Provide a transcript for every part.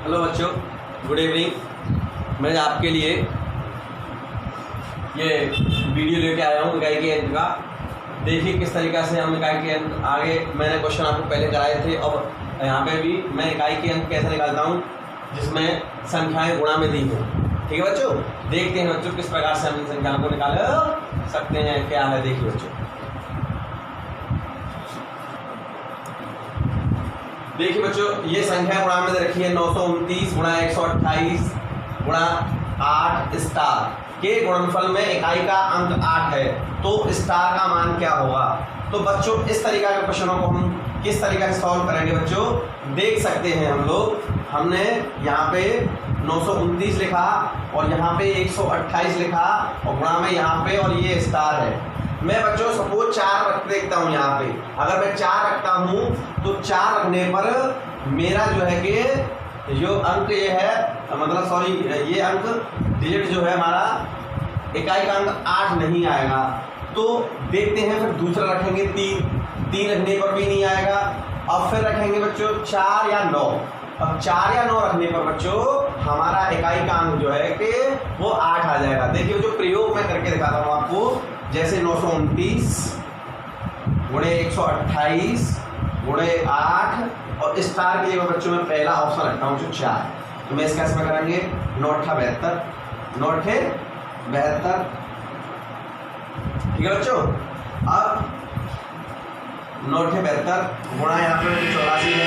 Hello बच्चों, good evening. मैं आपके लिए ये वीडियो लेके आया हूँ इकाई के अंक का। देखिए किस तरीक़ा से हम इकाई के अंक आगे मैंने क्वेश्चन आपको पहले कराए थे और यहाँ पे भी मैं इकाई के अंक कैसे निकालता हूँ जिसमें संख्याएं गुणा में दी हो। ठीक है बच्चों, देखते हैं बच्चों किस प्रकार से हम इन संख्याओं को निकाल सकते हैं। क्या है देखिए बच्चों, देखिए बच्चों ये संख्या गुणा में दे रखी है 929 गुणा 128 गुणा 8 स्टार के गुणनफल में इकाई का अंक 8 है, तो स्टार का मान क्या होगा। तो बच्चों इस तरीका के क्वेश्चनों को हम किस तरीके से सॉल्व करेंगे बच्चों, देख सकते हैं हम लोग। हमने यहाँ पे 929 लिखा और यहाँ पे 128 लिखा और गुणा में यहाँ पे और ये स्टार है। मैं बच्चों सपोज 4 रख देखता हूँ यहाँ पे। अगर मैं 4 रखता हूँ तो 4 रखने पर मेरा जो है कि जो अंक ये है मतलब सॉरी ये अंक डिजिट जो है हमारा इकाई का अंक 8 नहीं आएगा। तो देखते हैं फिर दूसरा रखेंगे 3 रखने पर भी नहीं आएगा। अब फिर रखेंगे बच्चों 4 या 9। अब 4 या 9 रखने पर बच्चों हमारा इकाई का अंक जो है कि वो 8 आ जाएगा। देखिए जो प्रयोग मैं करके दिखाता हूँ आपको, जैसे 929 गुणे 128 गुणे 8 और स्टार की जगह बच्चों में पहला ऑप्शन रखता हूँ जो 4। तो मैं इसका इसमें करेंगे 9 8 72 9 8 72। ठीक है बच्चों, अब 9 8 72 गुणा यहाँ पे 84 है,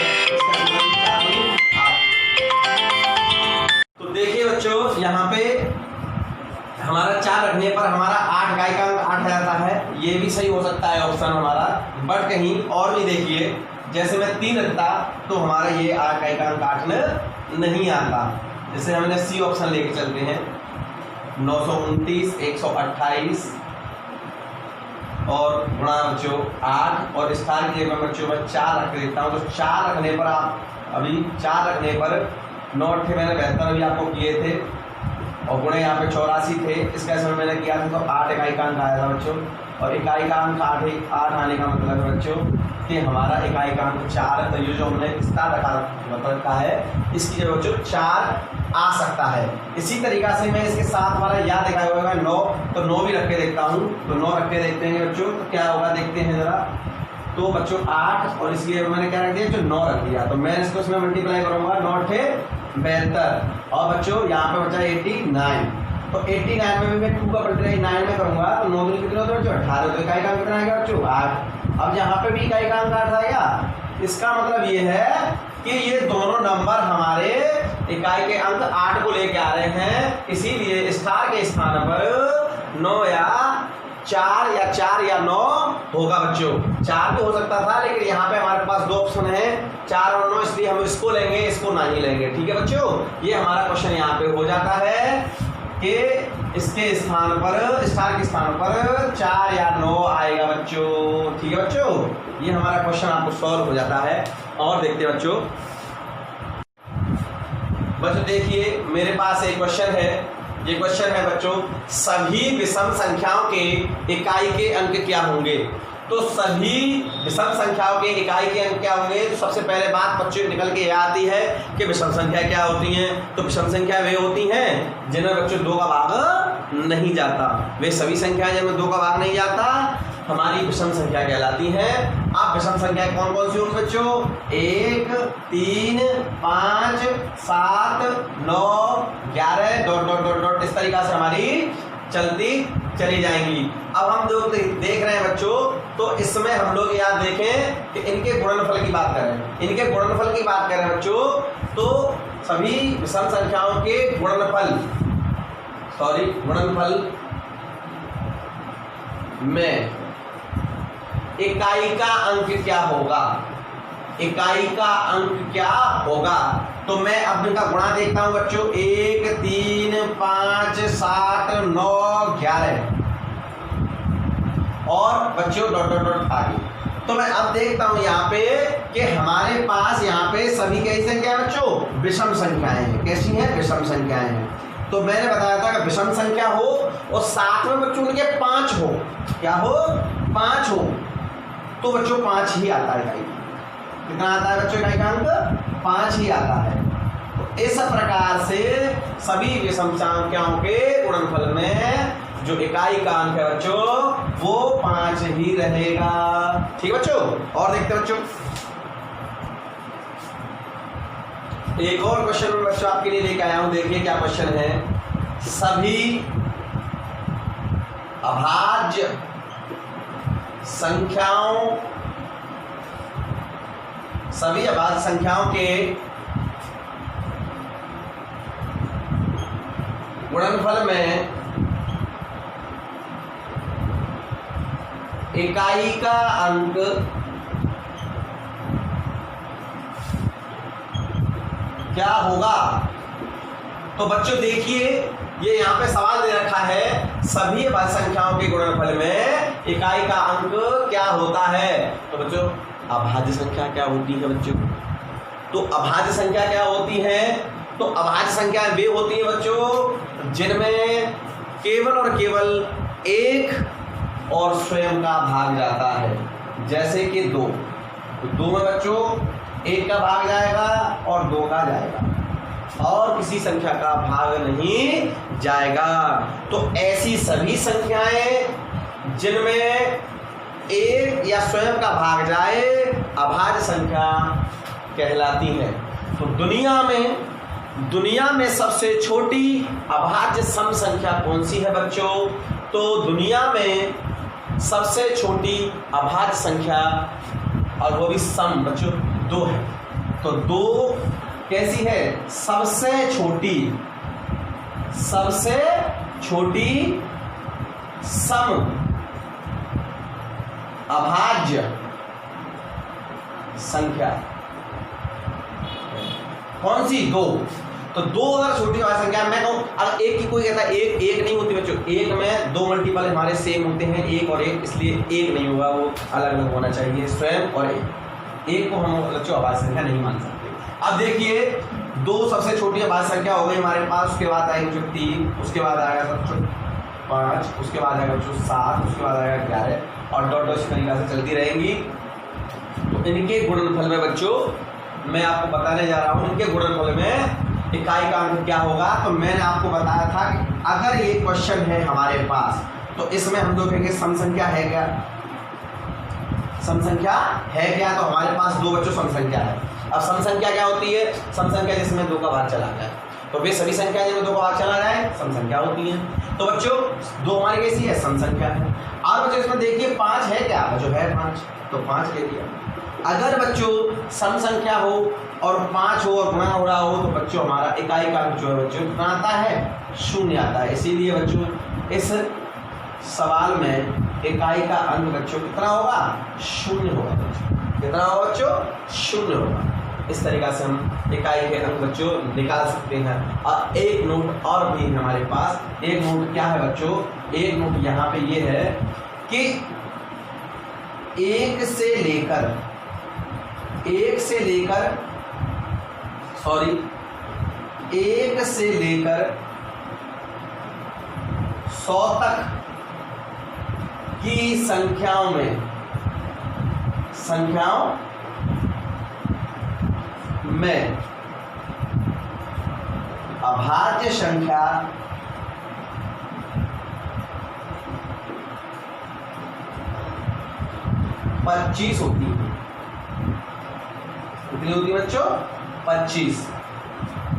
तो देखिए बच्चों यहाँ पे हमारा 4 रखने पर हमारा 8 इकाई का अंक 8 आ जाता है। ये भी सही हो सकता है ऑप्शन हमारा, बट कहीं और भी देखिए जैसे मैं 3 रखता तो हमारा ये 8 इकाई का अंक 8 नहीं आता। जैसे हमने सी ऑप्शन लेके चलते हैं 929 128 और गुणा बच्चों 8 और स्टार की जगह बच्चों मैं 4 रख देता हूँ। तो 4 रखने पर आप अभी 4 रखने पर 9 8 मैंने 72 भी आपको किए थे और गुणे यहाँ पे 84 थे। इसका समय मैंने किया था तो 8 इकाई का अंक आया था बच्चों, और इकाई का अंक 8 आने का मतलब है बच्चों कि हमारा इकाई का अंक 4 है। तो ये जो हमने स्टार रखा है इसकी जगह बच्चों 4 आ सकता है। इसी तरीका से मैं इसके साथ हमारा याद दिखाया होगा 9, तो 9 भी रख के देखता हूँ। तो 9 रख के देखते हैं बच्चों तो क्या होगा देखते हैं जरा। तो बच्चों 8 और इसलिए मैंने क्या रख दिया जो 9 रख दिया, तो मैं इसको इसमें मल्टीप्लाई करूंगा 9 8 72 और बच्चों यहाँ पे बचा 89। तो 89 में भी मैं 2 का मल्टीप्लाई 9 में करूंगा तो 9 दूनी कितने होते हैं बच्चों 18। तो इकाई का अंक कितना आएगा बच्चों 8। अब यहाँ पे भी इकाई का अंक 8 आएगा। इसका मतलब ये है कि ये दोनों नंबर हमारे इकाई के अंक 8 को लेके आ रहे हैं, इसीलिए स्टार के स्थान पर 9 या 4 या 9 होगा बच्चों। 4 भी हो सकता था लेकिन यहाँ पे हमारे पास 2 ऑप्शन है 4 और 9, इसलिए हम इसको लेंगे इसको नहीं लेंगे। ठीक है बच्चों, ये हमारा क्वेश्चन यहाँ पे हो जाता है कि इसके स्थान पर स्टार के स्थान पर 4 या 9 आएगा बच्चों। ठीक है बच्चों, ये हमारा क्वेश्चन आपको सॉल्व हो जाता है। और देखते हैं बच्चों देखिए मेरे पास एक क्वेश्चन है। ये क्वेश्चन है बच्चों सभी विषम संख्याओं के इकाई के अंक क्या होंगे। तो सभी विषम संख्याओं के इकाई के अंक क्या होंगे, तो सबसे पहले बात बच्चों निकल के यह आती है कि विषम संख्या क्या होती हैं। तो विषम संख्या वे होती हैं जिनमें बच्चों 2 का भाग नहीं जाता। वे सभी संख्याएं जिनमें 2 का भाग नहीं जाता हमारी विषम संख्या कहलाती है। अब विषम संख्या कौन कौन सी होंगी बच्चों, 1 3 5 7 9 11 डॉट डॉट डॉट डॉट इस तरीका से हमारी चलती चली जाएंगी। अब हम लोग देख रहे हैं बच्चों, तो इसमें हम लोग याद देखें कि इनके गुणनफल की बात करें। इनके गुणनफल की बात करें बच्चों तो सभी विषम संख्याओं के गुणनफल में इकाई का अंक क्या होगा, इकाई का अंक क्या होगा। तो मैं अब इनका गुणा देखता हूं बच्चों 1 3 5 7 9 11 और बच्चों डॉट डॉट डॉट आगे। तो मैं अब देखता हूं यहाँ पे कि हमारे पास यहाँ पे सभी कैसी संख्या है बच्चों, विषम संख्याएं हैं। कैसी हैं, विषम संख्याएं हैं। तो मैंने बताया था कि विषम संख्या हो और साथ में बच्चों उनके 5 हो, क्या हो 5 हो, तो बच्चों 5 ही आता है। कितना आता है बच्चों इकाई का अंक 5 ही आता है। तो इस प्रकार से सभी विषम संख्याओं के गुणनफल में जो इकाई का अंक है बच्चों वो 5 ही रहेगा। ठीक है बच्चों, और देखते हैं बच्चों एक और क्वेश्चन में बच्चों आपके लिए लेके आया हूं। देखिए क्या क्वेश्चन है। सभी अभाज्य संख्याओं के गुणनफल में इकाई का अंक क्या होगा। तो बच्चों देखिए ये यहाँ पे सवाल दे रखा है सभी अभाज्य संख्याओं के गुणनफल में इकाई का अंक क्या होता है। तो बच्चों अभाज्य संख्या क्या होती है बच्चों। तो अभाज्य संख्या क्या होती है। तो अभाज्य संख्या वे होती है बच्चों जिनमें केवल और केवल एक और स्वयं का भाग जाता है। जैसे कि 2 में बच्चों 1 का भाग जाएगा और 2 का जाएगा और किसी संख्या का भाग नहीं जाएगा। तो ऐसी सभी संख्याएं जिनमें एक या स्वयं का भाग जाए अभाज्य संख्या कहलाती हैं। तो दुनिया में सबसे छोटी अभाज्य सम संख्या कौन सी है बच्चों। तो दुनिया में सबसे छोटी अभाज्य संख्या और वो भी सम बच्चों 2 है। तो 2 कैसी है। सबसे छोटी सम अभाज्य संख्या कौन सी 2। तो 2 अगर छोटी अभाज्य संख्या मैं कहूं अगर एक की कोई कहता है एक नहीं होती बच्चों। एक में 2 मल्टीपल हमारे सेम होते हैं 1 और 1 इसलिए एक नहीं होगा वो अलग अलग होना चाहिए स्वयं और एक को हम बच्चों अभाज्य संख्या नहीं मान सकते। अब देखिए 2 सबसे छोटी अभाज्य संख्या हो गई हमारे पास। उसके बाद आएगी बच्चों 3 उसके बाद आएगा बच्चों 5 उसके बाद आएगा बच्चों 7 उसके बाद आएगा 11 और डॉट इस तरीके से चलती रहेंगी। तो इनके गुणनफल में बच्चों मैं आपको बताने जा रहा हूं इनके गुणनफल में इकाई का अंक क्या होगा। तो मैंने आपको बताया था कि अगर ये क्वेश्चन है हमारे पास तो इसमें हम देखेंगे सम संख्या है क्या। सम संख्या है क्या। तो हमारे पास 2 बच्चों सम संख्या है। अब सम संख्या क्या होती है। सम संख्या जिसमें 2 का भाग चला जाए। तो वे सभी संख्या जिनमें 2 का भाग चला जाए सम संख्या होती है। तो बच्चों 2 हमारी कैसी है सम संख्या है। और बच्चों इसमें देखिए 5 है क्या बच्चों है 5 तो 5 ले लिया। अगर बच्चों सम संख्या हो और 5 हो और गुणा हो रहा हो तो बच्चों हमारा इकाई का अंक जो है बच्चों कितना आता है 0 आता है। इसीलिए बच्चों इस सवाल में इकाई का अंक बच्चों कितना होगा 0 होगा बच्चों। कितना होगा बच्चों 0 होगा। इस तरीका से हम इकाई के अंक बच्चों निकाल सकते हैं। और एक नोट और भी हमारे पास। एक नोट क्या है बच्चों। एक नोट यहाँ पे ये है कि 1 से लेकर 1 से लेकर 100 तक की संख्याओं में अभाज्य संख्या 25 होती है। कितनी होती है बच्चों 25।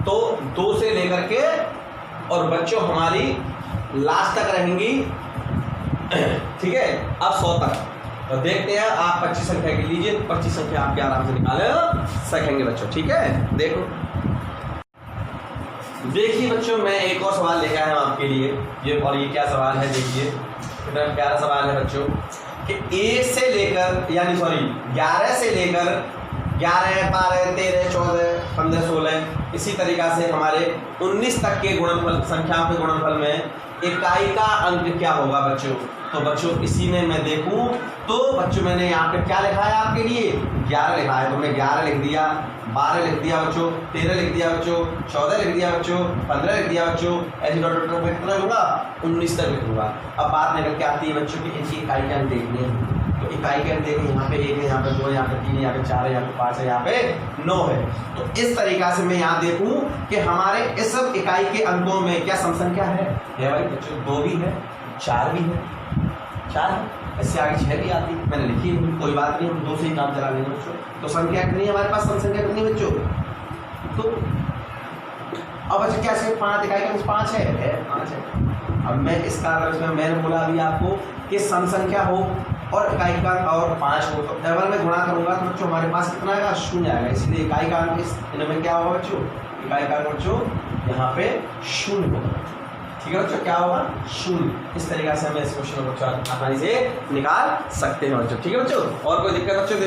तो 2 से लेकर के और बच्चों हमारी लास्ट तक रहेंगी ठीक है अब 100 तक। तो देखते हैं आप 25 संख्या के लीजिए 25 संख्या आपके आराम से निकाल सकेंगे बच्चों। ठीक है देखिए बच्चों मैं एक और सवाल लेकर आया हूं आपके लिए। ये क्या सवाल है देखिए कितना प्यारा सवाल है बच्चों कि 11 से लेकर 11 12 13 14 15 16 इसी तरीका से हमारे 19 तक के गुणनफल संख्याओं के गुणनफल में इकाई का अंक क्या होगा बच्चों। तो बच्चों इसी में मैं देखूं तो बच्चों मैंने यहाँ पे क्या लिखा है आपके लिए 11 लिखा है। तो मैं 11 लिख दिया 12 लिख दिया बच्चों 13 लिख दिया बच्चों 14 लिख दिया बच्चों 15 लिख दिया बच्चों ऐसे डॉट कितना लूंगा 19 तक लिखूंगा। अब बात निकल के आती है बच्चों की इनकी इकाई के अंक देखने हैं। तो इकाई के अंक देखें, यहाँ पे 1 है, यहाँ पे 2 है, यहाँ पे 3 है, यहाँ पे 4 है, यहाँ पे 5 है, यहाँ पे 9 है। तो इस तरीका से मैं यहाँ देखूं कि हमारे इस सब इकाई के अंकों में क्या सम संख्या है भाई बच्चों, 2 भी है, 4 भी है, 4 है, इससे आगे 6 भी आती है, मैंने लिखी है, कोई बात नहीं, हम 2 से ही काम चला लेंगे बच्चों। तो संख्या कितनी है हमारे पास, सम संख्या कितनी है बच्चों, तो अब बच्चों क्या 5 इकाई का 5 है 5 है। अब मैं इस कारण में मैंने बोला अभी आपको कि सम संख्या हो और इकाई का और 5 हो, तो डबल में गुणा करूंगा तो बच्चों हमारे पास कितना आएगा, 0 आएगा, इसलिए इकाई का अंक इनमें क्या होगा बच्चों, इकाई का अंक बच्चों यहाँ पे 0 होगा। ठीक है बच्चों, क्या होगा 0। इस तरीके से हमें इस क्वेश्चन को बच्चों आसानी से निकाल सकते हैं बच्चों। ठीक है बच्चों, और कोई दिक्कत बच्चों,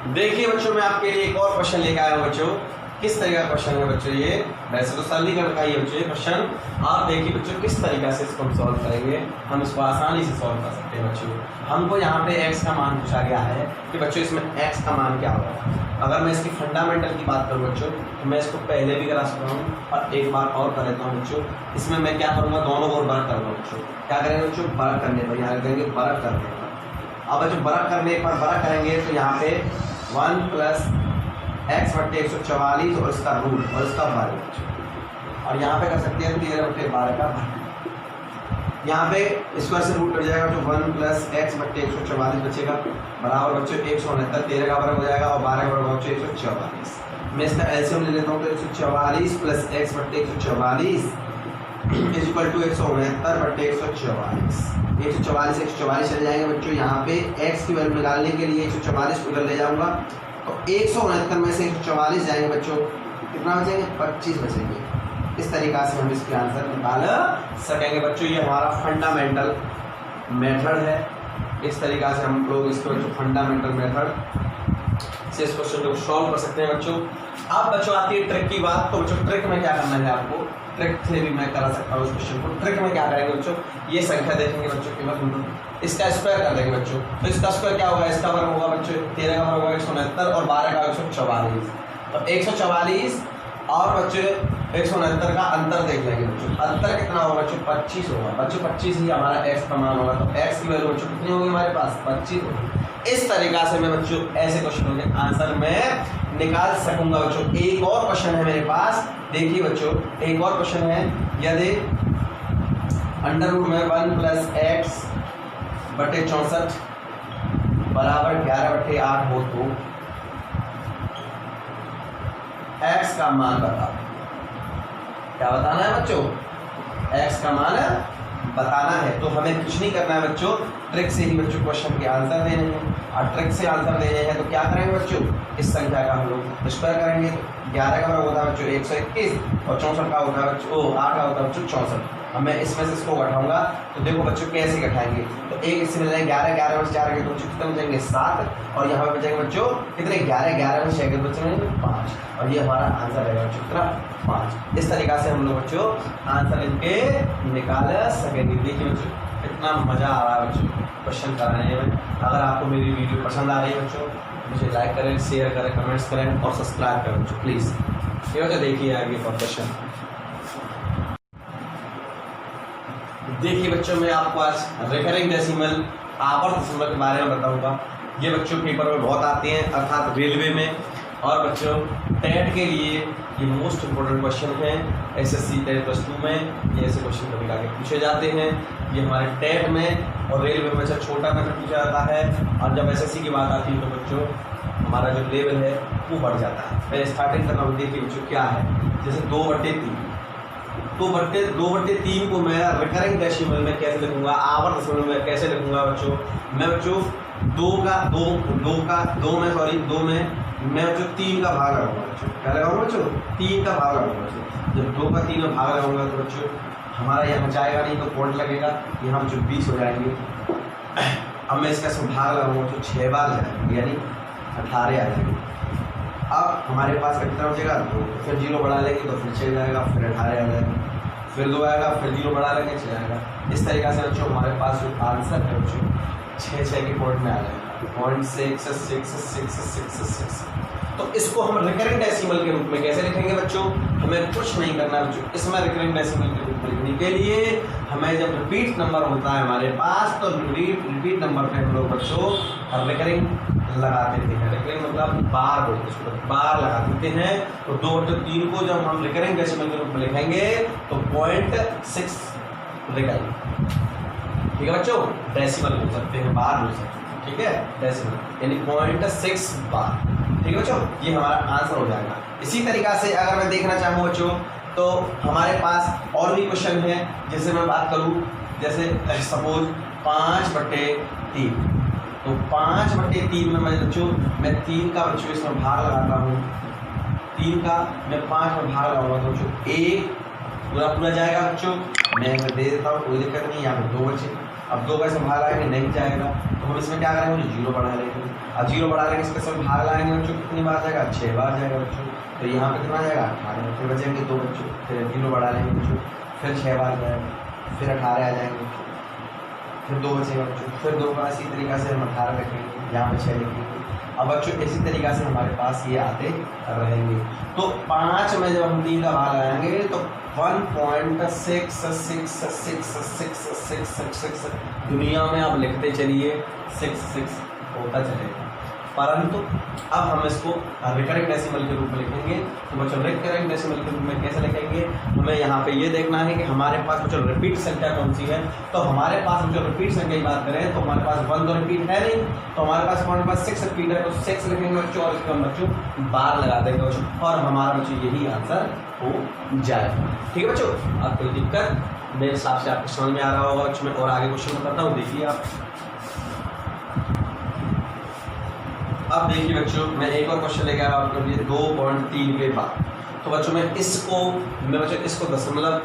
देखिए बच्चों मैं आपके लिए एक और क्वेश्चन लेकर आया हूँ बच्चों। किस तरह का क्वेश्चन है बच्चों ये, वैसे तो सरलीकरण का ही है बच्चों ये क्वेश्चन। आप देखिए बच्चों किस तरीका से इसको हम सॉल्व करेंगे, हम इसको आसानी से सॉल्व कर सकते हैं बच्चों। हमको यहाँ पे x का मान पूछा गया है कि बच्चों इसमें x का मान क्या होगा। अगर मैं इसकी फंडामेंटल की बात करूँ बच्चों तो मैं इसको पहले भी करा सकता हूँ और एक बार और कर लेता हूँ बच्चों। इसमें मैं क्या करूँगा, दोनों को वर्क करूँगा बच्चों। क्या करेंगे बच्चों, वर्क करने पर, यहाँ करेंगे वर्क करने पर। अब बच्चों वर्क करने पर वर्क करेंगे तो यहाँ पे 1 + x/144 और इसका रूट और इसका वर्ग, और यहाँ पे कर सकते हैं 13/12 का भाग। यहाँ पे स्क्वायर से रूट कट जाएगा तो 1 + x/144 बचेगा बराबर बच्चों 169, 13 का वर्ग हो जाएगा और 12 का वर्ग बच्चों 144। मैं इसका एलसीएम ले लेता हूँ तो 144 + x/144 = 169/144। 144 चले जाएंगे बच्चों, यहाँ पे x की वैल्यू निकालने के लिए 144 को उधर ले जाऊंगा तो 169 में से 144 जाएंगे बच्चों, कितना बचेंगे, 25 बचेंगे। इस तरीका से हम इसके आंसर निकाल सकेंगे बच्चों। ये हमारा फंडामेंटल मेथड है, इस तरीका से हम लोग इसको बच्चों फंडामेंटल मेथड से इस क्वेश्चन को सॉल्व कर सकते हैं बच्चों। अब बच्चों आती है ट्रिक की बात, तो बच्चों ट्रिक में क्या करना है आपको, ट्रिक से भी मैं करा सकता हूँ उस क्वेश्चन को। ट्रिक में क्या करेंगे बच्चों, ये संख्या देखेंगे बच्चों के बाद इसका स्क्वायर कर देंगे बच्चों। तो इसका स्क्वायर क्या होगा, इसका वर्ग होगा बच्चों 13 का वर्ग होगा 169 और 12 का 144। तो 144 और बच्चों 169 का अंतर देख लेंगे बच्चों। अंतर कितना होगा बच्चों, 25 होगा बच्चों। 25 ही हमारा x का मान होगा, तो x की वैल्यू बच्चों कितनी होगी हमारे पास, 25 होगी। इस तरीका से मैं बच्चों ऐसे क्वेश्चनों के आंसर में निकाल सकूंगा बच्चों। एक और क्वेश्चन है मेरे पास, देखिए बच्चों एक और क्वेश्चन है, यदि √ में 1 + x/64 बराबर 11/8 हो तो x का मान बताओ। क्या बताना है बच्चों, x का मान बताना है। तो हमें कुछ नहीं करना है बच्चों, ट्रिक से ही बच्चों क्वेश्चन के आंसर देने हैं। और ट्रिक से आंसर देने हैं तो क्या करेंगे बच्चों, इस संख्या का हम लोग स्क्वायर करेंगे। 11 का होता है बच्चों 121 और 64 का होता है बच्चों 8 का होता है बच्चों 64। अब मैं इसमें से इसको घटाऊंगा तो देखो बच्चों कैसे घटाएंगे, तो एक इससे मिल जाएंगे 11, 11 में 4 के तो बच्चों कितने बचेंगे 7, और यहाँ पे बचेंगे बच्चों कितने 11, 11 में 6 के बचेंगे 5, और ये हमारा आंसर रहेगा बच्चों कितना 5। इस तरीका से हम लोग बच्चों आंसर इनके निकाल सकेंगे। देखिए बच्चों कितना मजा आ रहा है बच्चों क्वेश्चन कराने में। अगर आपको मेरी वीडियो पसंद आ रही है बच्चों, मुझे लाइक करें, शेयर करें, कमेंट्स करें और सब्सक्राइब करें बच्चों प्लीज़। ठीक है, देखिए आगे का क्वेश्चन। देखिए बच्चों मैं आपको आज रिकरिंग डेसिमल आवर्त दशमलव के बारे में बताऊंगा। ये बच्चों पेपर में बहुत आते हैं, अर्थात रेलवे में, और बच्चों टेट के लिए ये मोस्ट इम्पोर्टेंट क्वेश्चन है। एसएससी टेट +2 में ये ऐसे क्वेश्चन कभी आगे पूछे जाते हैं। ये हमारे टेट में और रेलवे में बच्चा छोटा मेथड पूछा जाता है, और जब एसएससी की बात आती है तो बच्चों हमारा जो लेवल है वो बढ़ जाता है। मैं स्टार्टिंग करना हूँ, देखिए बच्चों क्या है, जैसे 2/3 2/3 को मैं रिकरिंग डेसिमल में कैसे लिखूंगा, आवर्त दशमलव में कैसे लिखूंगा बच्चों। मैं बच्चों 2 में मैं बच्चों 3 का भाग लगाऊंगा बच्चों। क्या लगाऊंगा बच्चों, 3 का भाग लगाऊंगा बच्चों। जब 2 का 3 में भाग लगाऊंगा तो बच्चों हमारा यहाँ जाएगा नहीं तो पॉइंट लगेगा, यहाँ बच्चों 20 हो जाएंगे। अब मैं इसका भाग लगाऊंगा बच्चों 6 बार जाएंगे, यानी 18 आ जाएंगे। अब हमारे पास कितना बचेगा 2, फिर 0 बढ़ा लेंगे तो फिर 6 जाएगा, फिर 18 आ जाएगा, फिर 2 आएगा, फिर 0 बढ़ा लेंगे 6 आएगा। इस तरीका से बच्चों हमारे पास जो आंसर है बच्चों 6 के पॉइंट में आ जाएगा, 0.66666। तो इसको हम रिकरिंग डेसिमल के रूप में कैसे लिखेंगे बच्चों, हमें कुछ नहीं करना बच्चों। इसमें रिकरिंग डेसिमल के रूप रूप में लिखने के लिए हमें जब रिपीट नंबर होता है हमारे पास तो रिपीट नंबर पे हम लोग बच्चों रिकरिंग लगा देते हैं। रिकरिंग मतलब बार बोलते हैं उसको, बार लगा देते हैं। तो 2 और 3 को जब हम रिकरिंग डेसिमल के रूप में लिखेंगे तो 0.6 रिकरिंग, ठीक है बच्चों, डेसिमल बोल सकते हैं, बार बोल सकते हैं, ठीक है, डेसिमल यानी 0.6 बार, ठीक है बच्चों, ये हमारा आंसर हो जाएगा। इसी तरीका से अगर मैं देखना चाहूँ बच्चों तो हमारे पास और भी क्वेश्चन है, जैसे मैं बात करूँ, जैसे सपोज 5/3, तो 5/3 में मैं 3 का बच्चों इसमें भाग लगाता हूँ, 3 का मैं 5 में भाग लगाऊंगा तो बच्चों 1 पूरा जाएगा बच्चों, मैं दे देता हूँ, कोई दिक्कत नहीं, यहाँ पे 2 बचे। अब 2 का इसमें भाग लगाएंगे नहीं जाएगा तो हम इसमें क्या करेंगे, 0 बढ़ा लेंगे। अब 0 बढ़ा लेंगे, इसके सब भाग लगाएंगे बच्चों, कितनी बार जाएगा, 6 बार जाएगा बच्चों। तो यहाँ पे कितना जाएगा, 18, फिर बचेंगे 2 बच्चों, फिर 0 बढ़ा लेंगे बच्चों, फिर 6 बार जाएगा, फिर 18 आ जाएंगे बच्चों, फिर 2 बचेगा बच्चों, फिर 2 का इसी तरीका से हम 18 रखेंगे, यहाँ पे 6 लिखेंगे। अब बच्चों इसी तरीका से हमारे पास ये आते रहेंगे। तो 5 में जब हम 3 का भाग लगाएंगे तो 1.666666 दुनिया में आप लिखते चलिए 66 होता चलेगा, परंतु अब हम इसको रिकरिंग डेसिमल के रूप में लिखेंगे। तो बच्चों रिकरिंग डेसिमल के रूप में कैसे लिखेंगे, हमें यहाँ पे ये देखना है कि हमारे पास बच्चों रिपीट संख्या कौन सी है। तो हमारे पास बच्चों रिपीट संख्या की बात करें तो हमारे पास 1 तो रिपीट है नहीं, तो हमारे पास 6 रिपीट है, तो 6 लिखेंगे बच्चों और इसको हम बच्चों बार लगा देंगे बच्चों, और हमारा बच्चों यही आंसर हो जाएगा, ठीक है बच्चों। अब कोई दिक्कत मेरे हिसाब से आपको समझ में आ रहा होगा बच्चों। मैं और आगे क्वेश्चन बताता हूँ, देखिए आप। अब देखिए बच्चों मैं एक और क्वेश्चन लेके आया आपके लिए 2.3 के बाद। तो बच्चों मैं इसको दशमलव,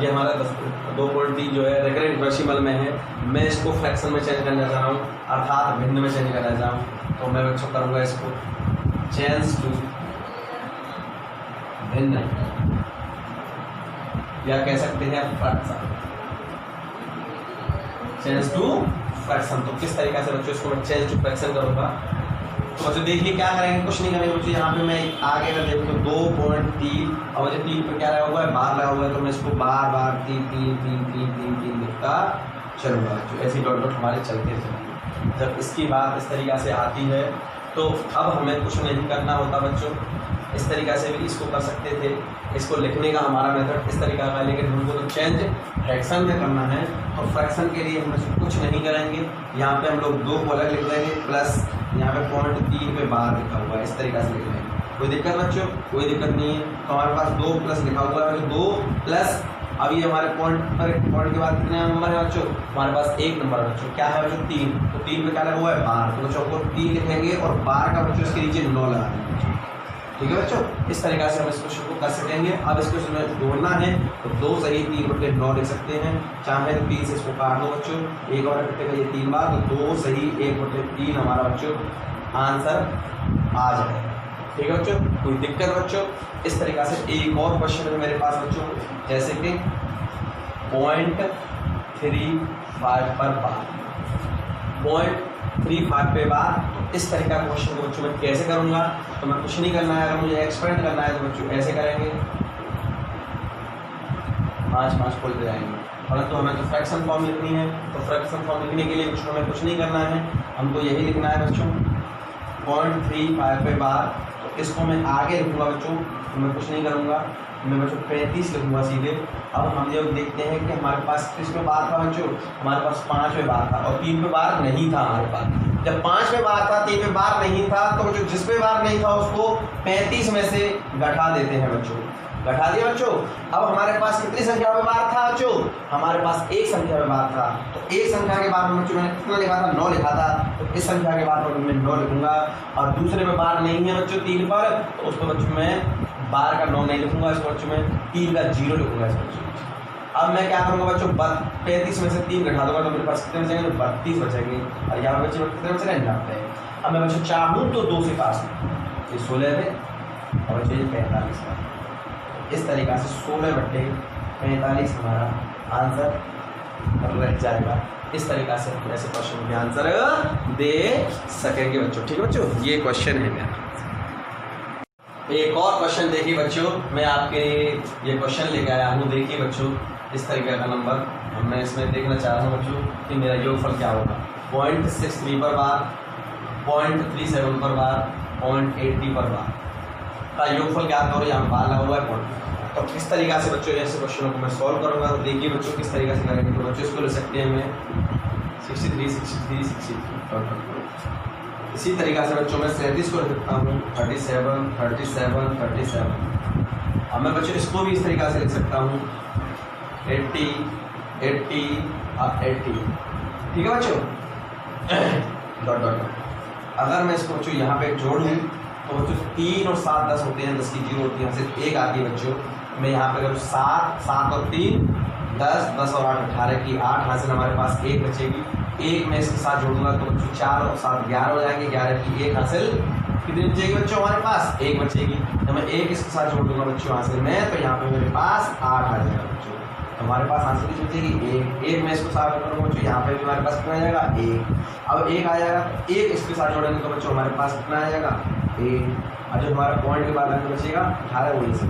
ये हमारा 2.3 जो है रिकरिंग डेसिमल में है, मैं इसको फ्रैक्शन में चेंज करना चाह रहा हूँ, अर्थात भिन्न में चेंज करना चाह रहा हूँ। तो मैं बच्चों करूँगा इसको चेंज टू भिन्न, या कह सकते हैं फ्रैक्शन, चेंज टू फ्रैक्शन। तो किस तरीका से बच्चों इसको मैं चेंज टू फ्रैक्शन करूँगा, तो बच्चों देखिए क्या करेंगे, कुछ नहीं करेंगे बच्चों। यहाँ पे मैं आगे का देखो तो 2.3 और बच्चों 3 पर क्या लगा हुआ है, बार लगा हुआ है, तो मैं इसको बार 3 लिखता चलूँगा बच्चों। ऐसी डॉट हमारे चलते चलेंगे। जब इसकी बात इस तरीका से आती है तो अब हमें कुछ नहीं करना होता बच्चों, इस तरीका से भी इसको कर सकते थे। इसको लिखने का हमारा मेथड इस तरीका का, लेकिन हमको तो चेंज फ्रैक्शन में करना है, तो फ्रैक्शन के लिए हम कुछ नहीं करेंगे। यहाँ पे हम लोग 2 को अलग लिख देंगे, प्लस यहाँ पे 0.3 पे बार लिखा हुआ है, इस तरीका से लिख लेंगे। कोई दिक्कत बच्चों, कोई दिक्कत नहीं है। तो हमारे पास 2 प्लस लिखा हुआ है, 2 प्लस अभी हमारे पॉइंट के बाद कितने नंबर है बच्चों, हमारे पास 1 नंबर है बच्चों, क्या है बच्चों 3। तो 3 पे क्या लगा हुआ है, बार, तो बच्चों को 3 लिखेंगे और बार का बच्चों इसके नीचे 9 लगा देंगे, ठीक है बच्चों। इस तरीका से हम इस क्वेश्चन को कर सकेंगे। अब इस क्वेश्चन में जोड़ना है तो 2 सही 3/9 लिख सकते हैं, चाहे तो 3 से इसको काट दो बच्चों, एक और कटेगा ये 3 बार, तो 2 सही 1/3 हमारा बच्चों आंसर आ जाएगा, ठीक है बच्चों। कोई दिक्कत बच्चों। इस तरीका से एक और क्वेश्चन है मेरे पास बच्चों, जैसे कि 0.35 पर बार, 0.35 पे बार। तो इस तरीका का क्वेश्चन को बच्चों मैं कैसे करूँगा, तो मैं कुछ नहीं करना है, अगर मुझे एक्सपेंड करना है तो बच्चों ऐसे करेंगे, 5 खोलते जाएंगे। परंतु हमें तो फ्रैक्शन फॉर्म लिखनी है, तो फ्रैक्शन फॉर्म लिखने के लिए बच्चों हमें कुछ नहीं करना है, हमको यही लिखना है बच्चों 0.35 पे बार। तो इसको मैं आगे लिखूँगा बच्चों, तो मैं कुछ नहीं करूँगा, मैं बच्चों 35 लिखूँगा सीधे। अब हम जब देखते हैं कि हमारे पास किस पे बार था बच्चों, हमारे पास 5 पे बार था और 3 पे बार नहीं था हमारे पास। जब 5 पे बार था, 3 पे बार नहीं था, तो जो जिस पे बार नहीं था उसको 35 में से घटा देते हैं बच्चों, घटा दिया बच्चों। अब हमारे पास कितनी संख्या में बार था बच्चों, हमारे पास 1 संख्या में बार था। तो 1 संख्या के बाद बच्चों मैंने कितना लिखा था, 9 लिखा था, तो इस संख्या के बाद मैं 9 लिखूंगा। और दूसरे में बार नहीं है बच्चों 3 पर, तो उसको बच्चों मैं बार का 9 नहीं लिखूंगा, इसको बच्चों में 3 का 0 लिखूंगा इस बच्चों। अब मैं क्या करूँगा बच्चों, 35 में से 3 घटा दूंगा, तो मेरे पास कितने बचेंगे, 32 बचेंगे। और यहाँ बच्चे कितने बचे, 90। अब मैं बच्चों चाहूँ तो 2 से काट सकूँ, ये 16 है और बच्चों ये 45 है। इस तरीका से 16/45 हमारा आंसर रह जाएगा। इस तरीका से हम ऐसे क्वेश्चन के आंसर दे सकेंगे बच्चों, ठीक है बच्चों। ये क्वेश्चन है मेरा। एक और क्वेश्चन देखिए बच्चों, मैं आपके ये क्वेश्चन लेकर आया हूँ। देखिए बच्चों इस तरीके का नंबर मैं इसमें देखना चाह रहा हूँ बच्चों कि मेरा योगफल क्या होगा। 0.63 पर बार, 0.37 पर बार, 0.80 पर बार का योगफल क्या करो, यहाँ बार लगा हुआ है पॉइंट। तो किस तरीका से बच्चों ऐसे क्वेश्चनों को मैं सॉल्व करूँगा, तो देखिए बच्चों किस तरीके से करेंगे। तो बच्चों इसको ले सकते हैं मैं 63, 63, 63। इसी तरीका से बच्चों मैं 37 को लिख सकता हूँ 37, 37, 37। अब मैं बच्चों इसको भी इस तरीका से लिख सकता हूँ 80, 80 और 80। ठीक है बच्चों, डॉट डॉट डॉट। अगर मैं इसको बच्चों यहाँ पे जोड़ लूँ तो बच्चों 3 और 7 10 होते हैं, 10 की 0 होती है, यहाँ से 1 आती है बच्चों। मैं यहाँ पे करूँ 7, 7 और 3 10, 10 और 8 18 की 8 हासिल हमारे पास 1 बचेगी। 1 में इसके साथ जोड़ूंगा तो बच्चों 4 और 7 11 हो जाएंगे, 11 की 1 हासिल कितनी बचेगी बच्चों, हमारे पास 1 बचेगी। तो मैं 1 इसके साथ जोड़ दूंगा बच्चों हासिल में, तो यहाँ पे मेरे पास 8 आ जाएगा बच्चों। तो हमारे पास हासिल की बचेगी 1 में इसको साथ जोड़ूंगा बच्चों, यहाँ पे भी हमारे पास कितना आ जाएगा 1। अब 1 आ जाएगा तो 1 इसके साथ जोड़ेंगे तो बच्चों हमारे पास कितना आ जाएगा 1। और जो हमारा पॉइंट के बाद बचेगा 18 वही से।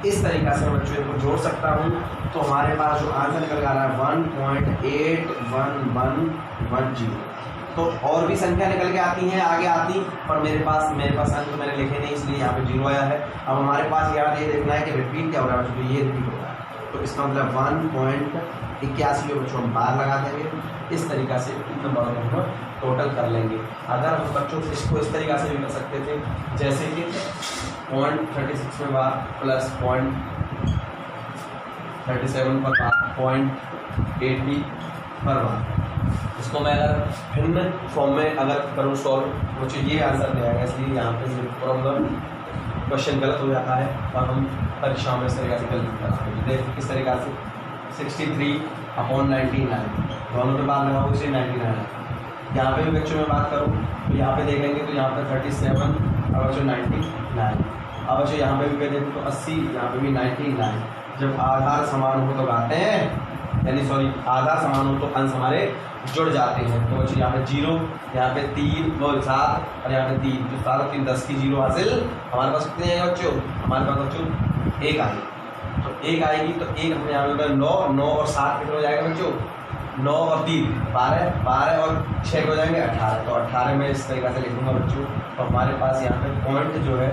इस तरीका से मैं बच्चों इनको जोड़ सकता हूँ, तो हमारे पास जो आंसर निकल आ रहा है 1.811110। तो और भी संख्या निकल के आती हैं, आगे आती, पर मेरे पास अंक तो मैंने लिखे नहीं, इसलिए यहाँ पे 0 आया है। अब हमारे पास यार ये देखना है कि रिपीट क्या हो रहा है बच्चों, ये रिपीट हो रहा है, तो इसका मतलब 1.81 में बच्चों हम बार लगा देंगे। इस तरीका से इन नंबरों को हम टोटल कर लेंगे। अगर हम बच्चों इसको इस तरीका से भी कर सकते थे, जैसे कि 0.36 में बार प्लस 0.37 पर बार, 0.80 पर बार। इसको मैं अगर भिन्न फॉर्म में अगर करूँ सॉल्व, मुझे ये आंसर दे आएगा, इसलिए यहाँ पे प्रॉब्लम क्वेश्चन गलत हो जाता है और हम परीक्षाओं में इस तरीके से गलत करते हैं। देखिए किस तरीका से 63/99 दोनों पे बार लगाओ, इसे 99। यहाँ पे भी बच्चों में बात करूँ तो यहाँ पे देखेंगे तो यहाँ पे 37 और बच्चों 99। अब बच्चों यहाँ पे भी देखो तो 80, यहाँ पे भी 99। जब आधार समान हो तो गाते हैं, यानी सॉरी आधार समान हो तो अंश हमारे जुड़ जाते हैं। तो बच्चों यहाँ पे 0, यहाँ पे 3 और 7 और यहाँ पे 3, जो 7 और 3 10 की 0 हासिल हमारे पास कितने आएगा बच्चों, हमारे पास बच्चों 1 आएगी। तो 1 आएगी तो 1 हमने यहाँ पे 9 और 7 कितने हो जाएगा बच्चों, 9 और 3 12, 12 और 6 हो जाएंगे 18। तो 18 में इस तरीके से लिखूंगा बच्चों। तो हमारे पास यहाँ पे पॉइंट जो है,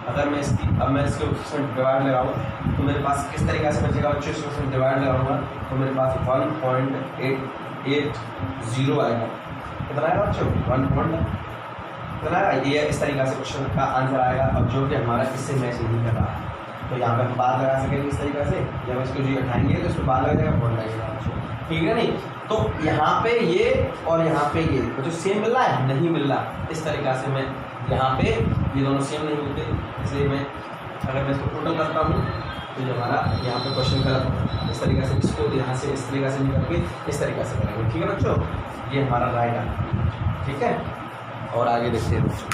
अगर मैं इसकी अब मैं इसके उसमें डिवाइड लगाऊँ तो मेरे पास किस तरीके से बचेगा बच्चों, इसमें डिवाइड लगाऊंगा तो मेरे पास 1.880 आएगा। कितना आएगा बच्चों, 1 कितना आएगा, ये इस तरीके से क्वेश्चन का आंसर आएगा। अब जो कि हमारा इससे मैच नहीं कर रहा है, तो यहाँ पे हम बार लगा सकेंगे इस तरीके से। जब इसको जी उठाएंगे तो इसमें बार लग जाएगा, पॉइंट लगेगा, ठीक है नहीं। तो यहाँ पे ये और यहाँ पे ये तो जो सेम मिल रहा है, नहीं मिल रहा। इस तरीका से मैं यहाँ पे ये दोनों सेम नहीं होते, इसलिए मैं अगर मैं इसको टोटल करता हूँ तो जो हमारा यहाँ पे क्वेश्चन गलत होगा। इस तरीके से इसको यहाँ से इस तरीके से निकल के इस तरीके से करेंगे, ठीक है बच्चों। ये हमारा राइट आंसर, ठीक है। और आगे देखते हैं बच्चों।